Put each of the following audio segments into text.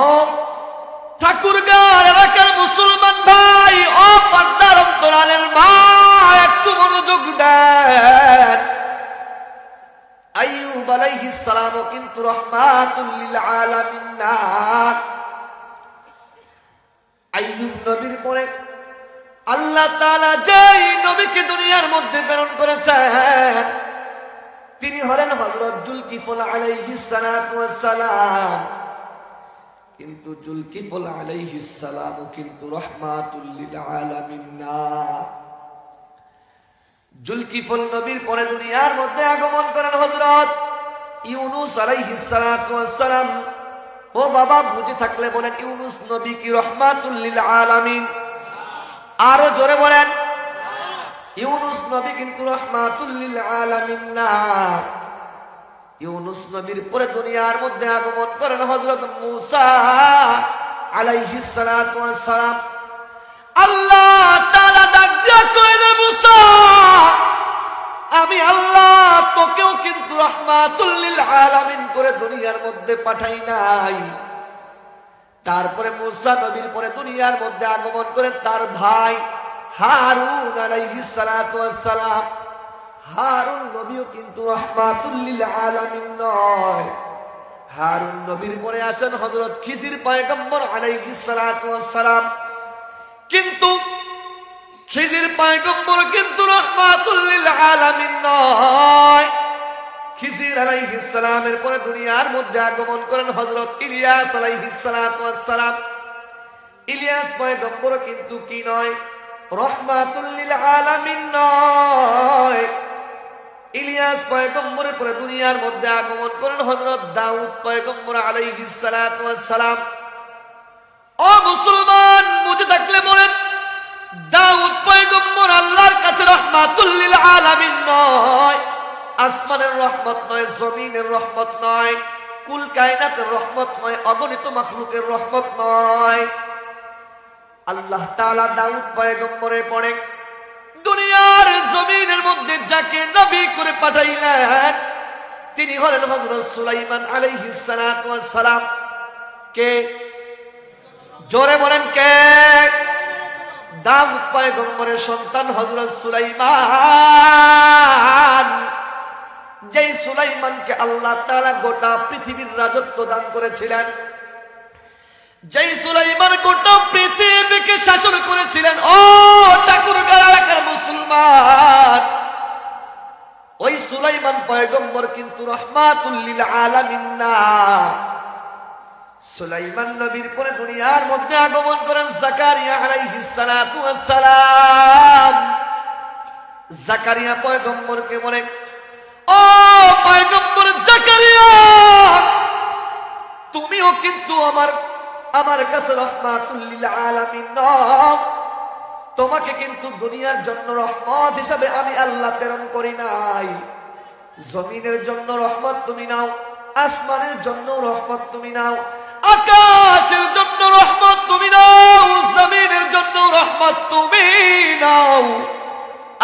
ও ঠাকুরগাঁও এলাকার মুসলমান ভাই, ও পর্দার অন্তরালের মা, একটু মনোযোগ দেন। আইয়ুব আলাইহিস সালাম কিন্তু রাহমাতুল লিল আলামিন না। আইয়ুব নবীর পরে আল্লাহ তাআলা যেই নবীকে দুনিয়ার মধ্যে প্রেরণ করেছেন তিনি হলেন হযরত জুলকিফল আলাইহিস সালাতু ওয়াস সালাম। কিন্তু জুলকিফল আলাইহিস সালাম কিন্তু রাহমাতুল লিল আলামিন না। জুলকিফল নবীর পরে দুনিয়ার মধ্যে আগমন করেন হযরত ইউনুস আলাইহিস সালাতু ওয়াস সালাম। ও বাবা, বুঝে থাকলে বলেন ইউনুস নবী কি রাহমাতুল লিল আলামিন? আরো জোরে বলেন, ইউনুস নবী কিন্তু রাহমাতুল লিল আলামিন না। ইউনুস নবীর পরে দুনিয়ার মধ্যে আগমন করেন হযরত মূসা আলাইহিস সালাতু ওয়াস সালাম। আল্লাহ তাআলা ডাক দিয়া কইলেন, মূসা আমি আল্লাহ তোকেও কিন্তু রাহমাতুল লিল আলামিন করে দুনিয়ার মধ্যে পাঠাই নাই। তারপরে মূসা নবীর পরে দুনিয়ার মধ্যে আগমন করেন তার ভাই হারুন আলাইহিস সালাতু ওয়াস সালাম। হারুন নবীও কিন্তু রাহমাতুল লিল আলামিন নয়। হারুন নবীর পরে আসেন হযরত খিজির পয়গম্বর আলাইহিস সালাতু ওয়াস সালাম। কিন্তু খিজির পয়গম্বর কিন্তু রাহমাতুল লিল আলামিন নয়। খিজির আলাইহিস সালামের পরে দুনিয়ার মধ্যে আগমন করেন হযরত ইলিয়াস আলাইহিস সালাতু ওয়াস সালাম। ইলিয়াস পয়গম্বর কিন্তু কি নয়, রাহমাতুল লিল আলামিন নয়। ইলিয়াস পয়গম্বরের পরে দুনিয়ার মধ্যে আগমন করেন হযরত দাউদ পয়গম্বর আলাইহিস সালাতু ওয়াস সালাম। ও মুসলমান, বুঝে থাকলে বলেন দাউদ পয়গম্বর আল্লাহর কাছে রাহমাতুল লিল আলামিন নয়। আসমানের রহমত নয়, জমিনের রহমত নয়, কুল কায়নাতের রহমত নয়, অগণিত মাখলুকের রহমত নয়। আল্লাহ তাআলা দাউদ পয়গম্বরের পরে দুনিয়ার জমিনের মধ্যে যাকে নবী করে পাঠাইলেন তিনি হলেন হযরত সুলাইমান আলাইহিস সালাতু ওয়াস সালাম। কে? জোরে বলেন কে? দাউদ পয়গম্বরের সন্তান হযরত সুলাইমান। যেই সুলাইমানকে আল্লাহ তাআলা গোটা পৃথিবীর রাজত্ব দান করেছিলেন, যেই সুলাইমান গোটা পৃথিবীকে শাসন করেছিলেন, ও ঠাকুরগাঁও এলাকার মুসলমান, ওই সুলাইমান পয়গম্বর কিন্তু রাহমাতুল লিল আলামিন না। সুলাইমান নবীর পরে দুনিয়ার মধ্যে আগমন করেন জাকারিয়া আলাইহিস সালাতু ওয়াস সালাম। জাকারিয়া পয়গম্বরকে বলে, ও পয়গম্বর জাকারিয়া, তুমিও কিন্তু আমার কাছে রাহমাতুল লিল আলামিন নও। তোমাকে কিন্তু দুনিয়ার জন্য রহমত হিসাবে আমি আল্লাহ প্রেরণ করি নাই। জমিনের জন্য রহমত তুমি নাও, আসমানের জন্য রহমত তুমি নাও, আকাশের জন্য রহমত তুমি নাও, জমিনের জন্য রহমত তুমি নাও।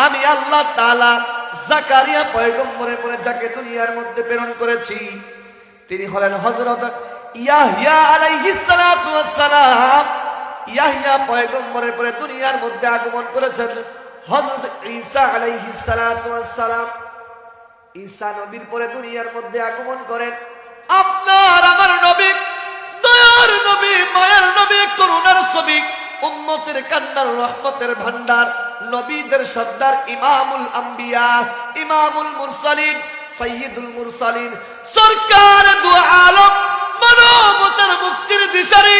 আমি আল্লাহ তাআলা জাকারিয়া পয়গম্বরের পরে যাকে দুনিয়ার মধ্যে প্রেরণ করেছি তিনি হলেন হযরত ইয়াহইয়া আলাইহিস সালাতু ওয়াস সালাম। ইয়াহইয়া পয়গম্বরের পরে দুনিয়ার মধ্যে আগমন করেছেন হযরত ঈসা আলাইহিস সালাতু ওয়াস সালাম। ঈসা নবীর পরে দুনিয়ার মধ্যে আগমন করেন আপনার আমার নবী, দয়ার নবী, মায়ার নবী, করুণার ছবি, উম্মতের কান্নার রহমতের ভান্ডার, নবীদের সর্দার, ইমামুল আম্বিয়া, ইমামুল মুরসালিন, সাইয়্যিদুল মুরসালিন, সরকার দু আলম, মানবতার মুক্তির দিশারি,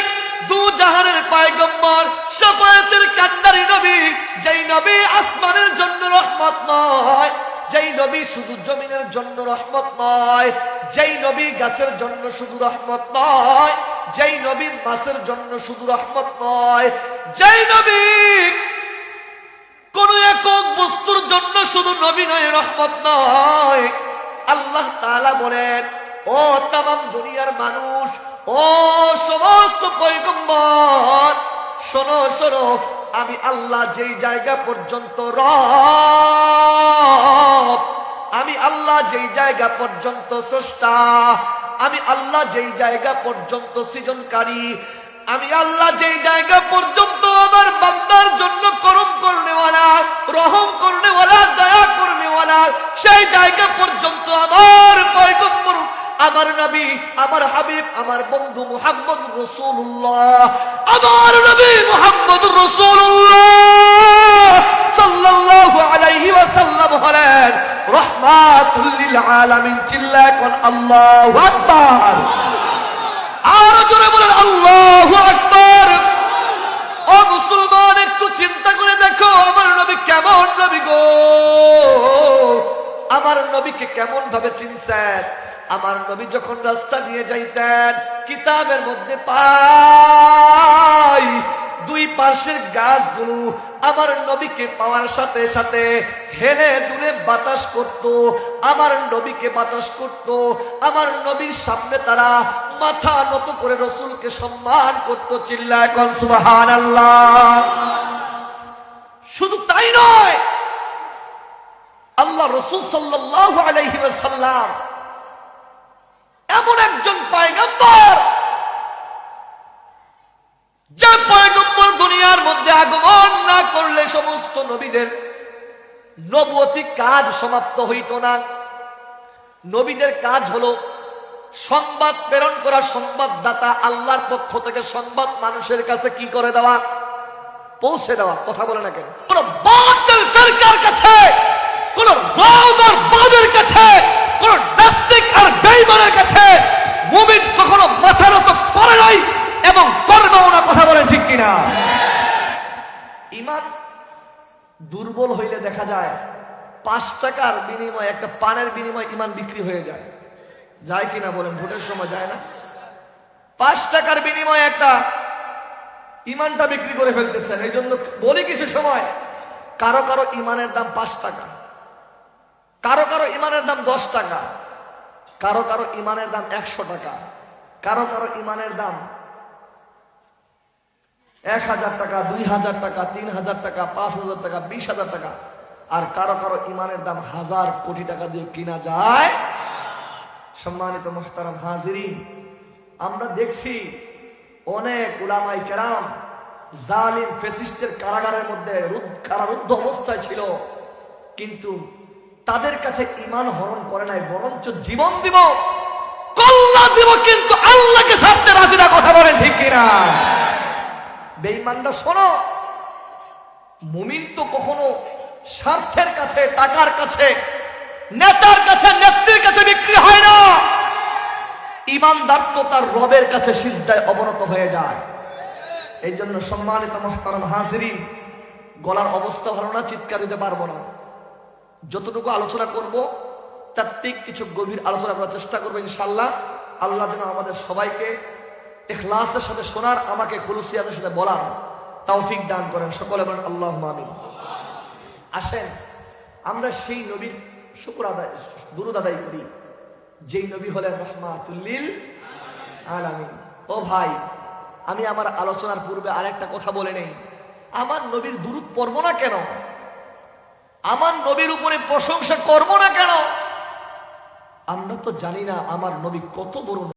দু জাহানের পয়গম্বর, শাফায়াতের কান্ডারি নবী, যেই নবী আসমানের জন্য রহমত নয়, যেই নবী শুধু জমিনের জন্য রহমত নয়, যেই নবী গাছের জন্য শুধু রহমত নয়, যেই নবী মাছের জন্য শুধু রহমত নয়, যেই নবী কোন একক বস্তুর জন্য শুধু নবী নয়, রহমত নয়। আল্লাহ তাআলা বলেন, ও তামাম দুনিয়ার মানুষ, ও সমস্ত পয়গম্বর, শোনো শোনো, আমি আল্লাহ যেই জায়গা পর্যন্ত রব, আমি আল্লাহ যেই জায়গা পর্যন্ত স্রষ্টা, আমি আল্লাহ যেই জায়গা পর্যন্ত সৃজনকারী, আমি আল্লাহ যেই জায়গা পর্যন্ত আমার বান্দার জন্য করম করনেওয়ালা, রহম করনেওয়ালা, দয়া করনেওয়ালা, সেই জায়গা পর্যন্ত আমার পয়গম্বর, আমার নবী, আমার হাবিব, আমার বন্ধু মুহাম্মদ রাসূলুল্লাহ, আমার নবী মুহাম্মদ রাসূলুল্লাহ সাল্লাল্লাহু আলাইহি ওয়াসাল্লাম হলেন রাহমাতুল লিল আলামিন। চিল্লায় কোন আল্লাহু আকবার। আর জোরে বলেন আল্লাহু আকবার। ও মুসলমান, একটু চিন্তা করে দেখো আমার নবী কেমন নবী গো, আমার নবীকে কেমন ভাবে চিনছেন। আমার নবী যখন রাস্তা দিয়ে যাইতেন, কিতাবের মধ্যে পাই দুই পাশের গাছগুলো আমার নবীকে পাওয়ার সাথে সাথে হেলে দুলে বাতাস করত, আমার নবীকে বাতাস করত। আমার নবীর সামনে তারা মাথা নত করে রসুলকে সম্মান করত। চিল্লায় কোন সুবহানাল্লাহ। শুধু তাই নয়, আল্লাহ রসুল সাল্লাল্লাহু আলাইহি ওয়াসাল্লাম এমন একজন পয়গম্বর, যে পয়গম্বর দুনিয়ার মধ্যে আগমন না করলে সমস্ত নবীদের নবুয়তি কাজ সমাপ্ত হইত না। নবীদের কাজ হলো সংবাদ প্রেরণ করা, সংবাদদাতা, আল্লাহর পক্ষ থেকে সংবাদ মানুষের কাছে কি করে দেওয়া, পৌঁছে দেওয়া। কথা বলে না কেন? কোন বাতিল ফিরকার কাছে, কোন রাউদ আর বাবের কাছে, কোন নাস্তিক আর বেঈমানের কাছে মুমিন কখনো মাথা নত করে নাই এবং করবেও না। কথা বলেন ঠিক কিনা? ঈমান দুর্বল হইলে দেখা যায় 5 টাকার বিনিময়ে, একটা পানের বিনিময়ে ঈমান বিক্রি হয়ে যায়। যায় কিনা বলেন? ভোটের সময় যায় না? 5 টাকার বিনিময়ে একটা ঈমানটা বিক্রি করে ফেলতেছেন। এই জন্য বলি কিছু সময় কারো কারো ঈমানের দাম 5 টাকা, কারো কারো ঈমানের দাম 10 টাকা, কারো কারো ঈমানের দাম 100 টাকা, কারো কারো ঈমানের দাম 1000 টাকা, 2000 টাকা, 3000 টাকা, 5000 টাকা, 20,000 টাকা, আর কারো কারো ঈমানের দাম 1000 কোটি টাকা দিয়ে কিনা যায়। সম্মানিত মুহতারাম হাজিরিন, আমরা দেখছি অনেক উলামায়ে কেরাম জালিম ফ্যাসিস্টের কারাগারের মধ্যে কারারুদ্ধ অবস্থায় ছিল, কিন্তু তাদের কাছে ঈমান হরণ করে নাই, বরঞ্চ জীবন দিব, কল্লা দিব, কিন্তু আল্লাহকে ছাড়তে রাজি না। কথা বলেন ঠিক কিনা? বেঈমানরা শোনো, মুমিন তো কখনো স্বার্থের কাছে, টাকার কাছে, নেতার কাছে, নেত্রীর কাছে বিক্রি হয় না। ঈমানদার তো তার রবের কাছে সিজদায় অবনত হয়ে যায়। এই জন্য সম্মানিত মুহতারাম হাজিরিন, গলার অবস্থা ভালো না, চিৎকার দিতে পারবো না। যতটুকু আলোচনা করব তার ঠিক কিছু গভীর আলোচনা করার চেষ্টা করবো ইনশাআল্লাহ। আল্লাহ যেন আমাদের সবাইকে ইখলাসের সাথে শোনার, আমাকে খুলুসিয়াতের সাথে বলার তৌফিক দান করেন। সকলে বলেন আল্লাহুম্মা আমিন। আসেন আমরা সেই নবীর শুকর আদায়, দুরূদ আদায় করি, যেই নবী হলেন রাহমাতুল লিল আলামিন। ও ভাই, আমি আমার আলোচনার পূর্বে আরেকটা কথা বলে নেই, আমার নবীর দুরূদ পড়ব না কেন? আমার নবীর উপরে প্রশংসা করব না কেন? আমরা তো জানি না আমার নবী কত বড়।